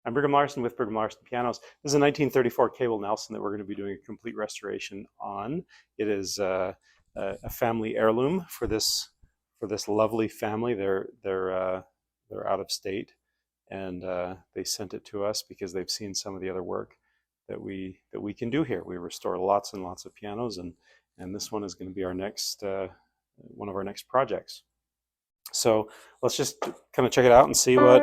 I'm Brigham Larson with Brigham Larson Pianos. This is a 1934 cable Nelson that we're going to be doing a complete restoration on. It is a family heirloom for this lovely family. They're out of state, and they sent it to us because they've seen some of the other work that we can do here. We restore lots and lots of pianos, and this one is going to be our next one of our next projects. So let's just kind of check it out and see what.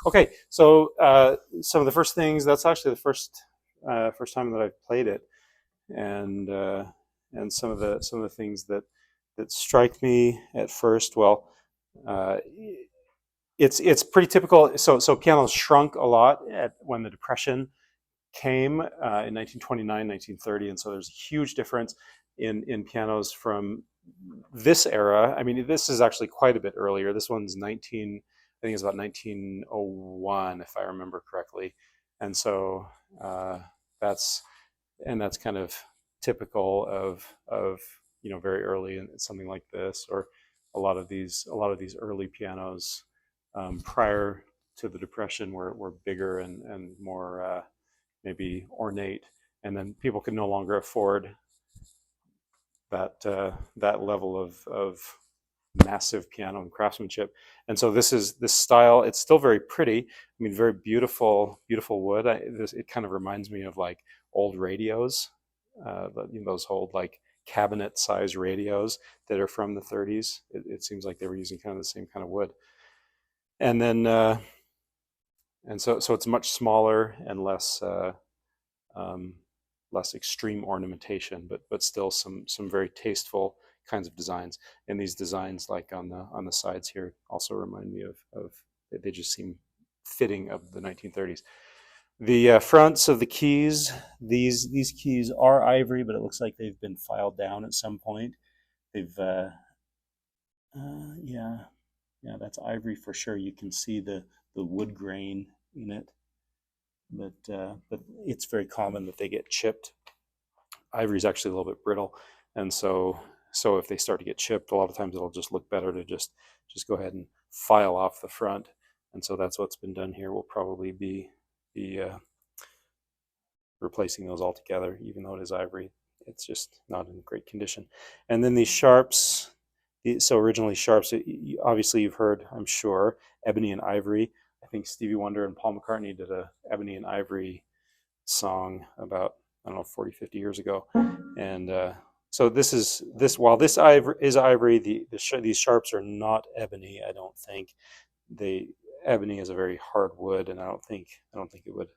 Okay, so some of the first things. That's actually the first time that I've played it, and some of the things that strike me at first. Well, uh, it's pretty typical. So pianos shrunk a lot when the Depression came in 1929, 1930, and so there's a huge difference in pianos from this era. I mean, this is actually quite a bit earlier. This one's 19. I think it's about 1901, if I remember correctly, and so that's that's kind of typical of very early and something like this, or a lot of these early pianos prior to the Depression were bigger and more maybe ornate, and then people could no longer afford that level of massive piano and craftsmanship. And so this style. It's still very pretty. I mean, very beautiful wood. It kind of reminds me of like old radios, those old like cabinet size radios that are from the 30s. It seems like they were using kind of the same kind of wood. And then so it's much smaller and um, less extreme ornamentation, but still some very tasteful kinds of designs. And these designs, like on the sides here, also remind me of they just seem fitting of the 1930s. The fronts of the keys, these keys are ivory, but it looks like they've been filed down at some point. They've yeah, that's ivory for sure. You can see the wood grain in it, but it's very common that they get chipped. Ivory is actually a little bit brittle, and so if they start to get chipped, a lot of times it'll just look better to just go ahead and file off the front. And so that's what's been done here. We'll probably be replacing those altogether, even though it is ivory. It's just not in great condition. And then these sharps. So originally sharps, obviously you've heard, I'm sure, ebony and ivory. I think Stevie Wonder and Paul McCartney did a ebony and ivory song about, I don't know, 40, 50 years ago. And so while this ivory is ivory, these sharps are not ebony. I don't think. Ebony is a very hard wood, and I don't think it would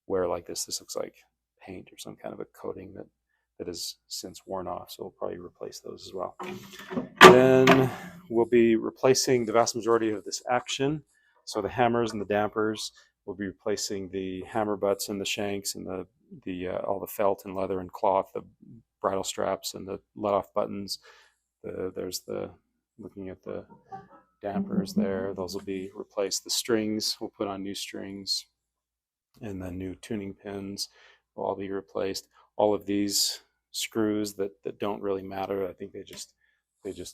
wear like this. This looks like paint or some kind of a coating that has since worn off. So we'll probably replace those as well. Then we'll be replacing the vast majority of this action. So the hammers and the dampers. We'll be replacing the hammer butts and the shanks and the all the felt and leather and cloth, the bridle straps and the let-off buttons. There's looking at the dampers there. Those will be replaced. The strings, we'll put on new strings, and then new tuning pins will all be replaced. All of these screws that don't really matter. I think they just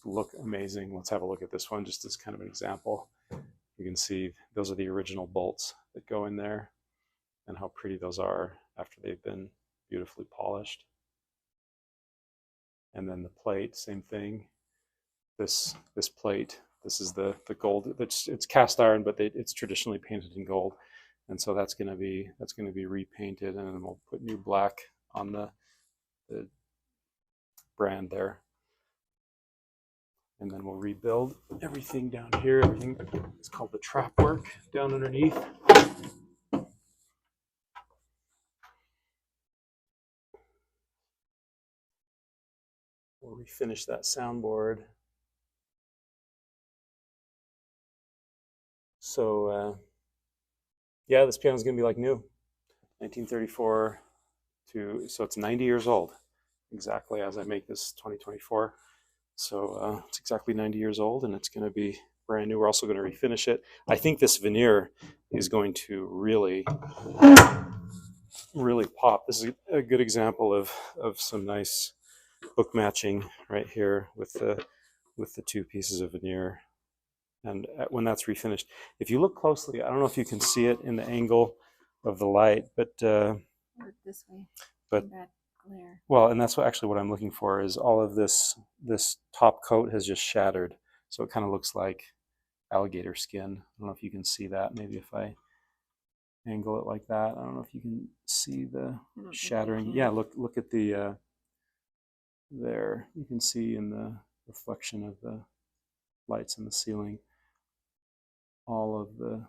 look amazing. Let's have a look at this one just as kind of an example. You can see those are the original bolts that go in there, and how pretty those are after they've been beautifully polished. And then the plate, same thing. This plate, this is the gold. It's cast iron, but it's traditionally painted in gold, and so that's going to be repainted, and then we'll put new black on the brand there. And then we'll rebuild everything down here. Everything is called the trap work down underneath. refinish that soundboard. So yeah, this piano is going to be like new. 1934 to, so it's 90 years old, exactly as I make this 2024. So it's exactly 90 years old, and it's going to be brand new. We're also going to refinish it. I think this veneer is going to really, really pop. This is a good example of some nice book matching right here with the two pieces of veneer. And when that's refinished, if you look closely, I don't know if you can see it in the angle of the light, but this way. But that glare. Well, and that's what I'm looking for is all of this top coat has just shattered, so it kind of looks like alligator skin. I don't know if you can see that. Maybe if I angle it like that, I don't know if you can see the shattering. Yeah, look at the there. You can see in the reflection of the lights in the ceiling all of the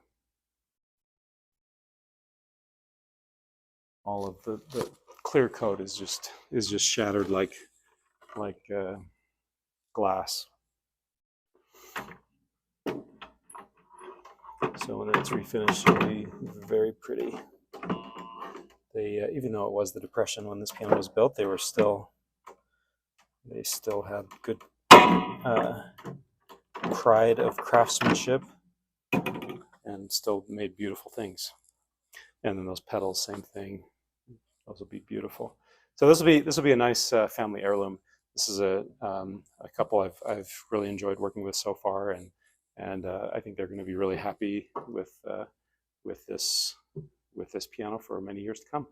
clear coat is just shattered like glass. So when it's refinished, it'll be very pretty. They even though it was the Depression when this piano was built, they still had good pride of craftsmanship and still made beautiful things. And then those pedals, same thing. Those will be beautiful. So this will be a nice family heirloom. This is a couple I've really enjoyed working with so far, and I think they're going to be really happy with this piano for many years to come.